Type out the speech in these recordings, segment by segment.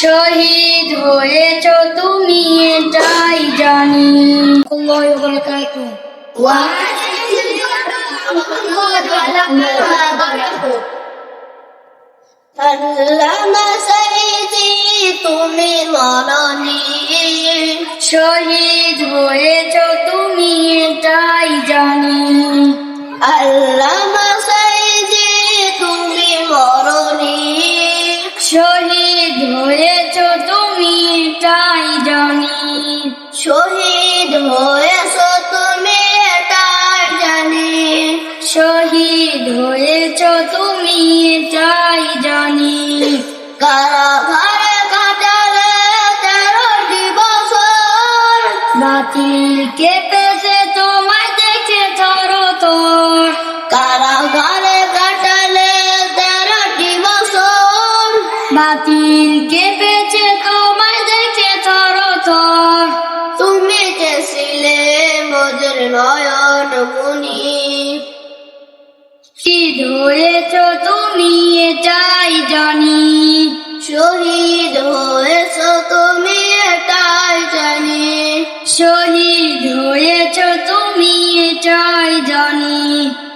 শহীদ হয়েছ তুমি এটাই জানি। আল্লামা সাইদি তুমি মরণী, শহীদ হয়েছ তুমি এটাই জানি। আল্লামা সাইদি তুমি মরণী, শহীদ হয়েছ তুমি এটাই জানি। শহীদ হয়েছ তুমি এটাই জানি, শহীদ হয়েছ তুমি এটাই জানি। কারাগারে কাটালে 13টি বছর, বাতিল কেঁপেছে তোমায় দেখে থরথর। কারাগারে কাটালে 13টি বছর, বাতিল কেঁপেছে তোমায় দেখে থরথর। তুমি যে ছিলে মোদের নয়ন মনি, শহীদ হয়েছ তুমি এটাই জানি। শহীদ হয়েছ তুমি এটাই জানি, শহীদ হয়েছ তুমি এটাই জানি।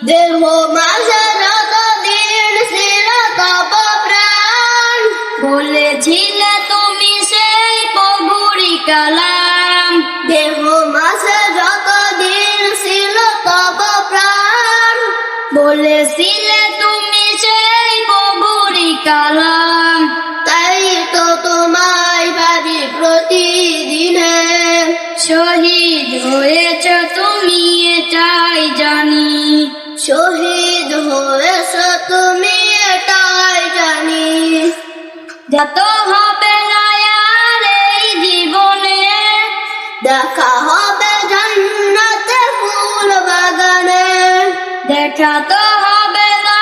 দেহ মাঝে যতদিন ছিল তব প্রাণ, বলেছিলে তুমি সেই প্রভুরই কালাম। দেহ মাঝে যতদিন ছিল তব প্রাণ, বলেছিলে তুমি সেই প্রভুরই কালাম। তাই তো তোমায় ভাবি প্রতিদিনে, শহীদ হয়েছ তুমি এটাই জানি। শহীদ হয়েছ তুমি এটাই জানি। যত হবে না আর এই জীবনে, দেখা হবে জান্নাতে ফুল বাগানে, দেখা তো হবে না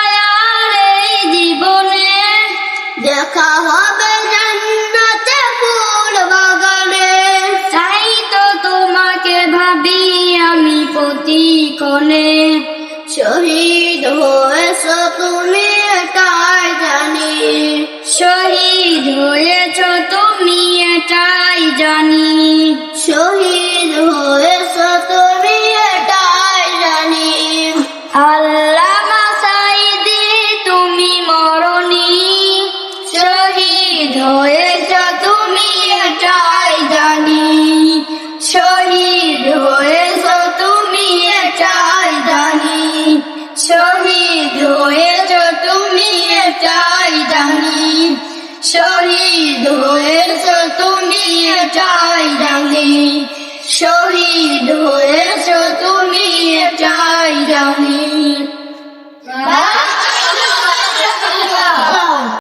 আর এই জীবনে। দেখা হবে জান্নাতে ফুল বাগানে, তাই তো তোমাকে ভাবি আমি প্রতিক্ষণে। শহীদ হয়েছ তুমি এটাই জানি, শহীদ হয়েছ তুমি এটাই জানি। শহীদ হয়েছ তুমি এটাই জানি। আল্লামা সাইদি তুমি মরণী, শহীদ হয়েছ তুমি এটাই জানি। শহীদ হয়েছ তুমি এটাই জানি। শহীদ হয়েছ তুমি এটাই জানি। শহীদ হয়েছ তুমি এটাই জানি। শহীদ হয়েছ তুমি এটাই জানি।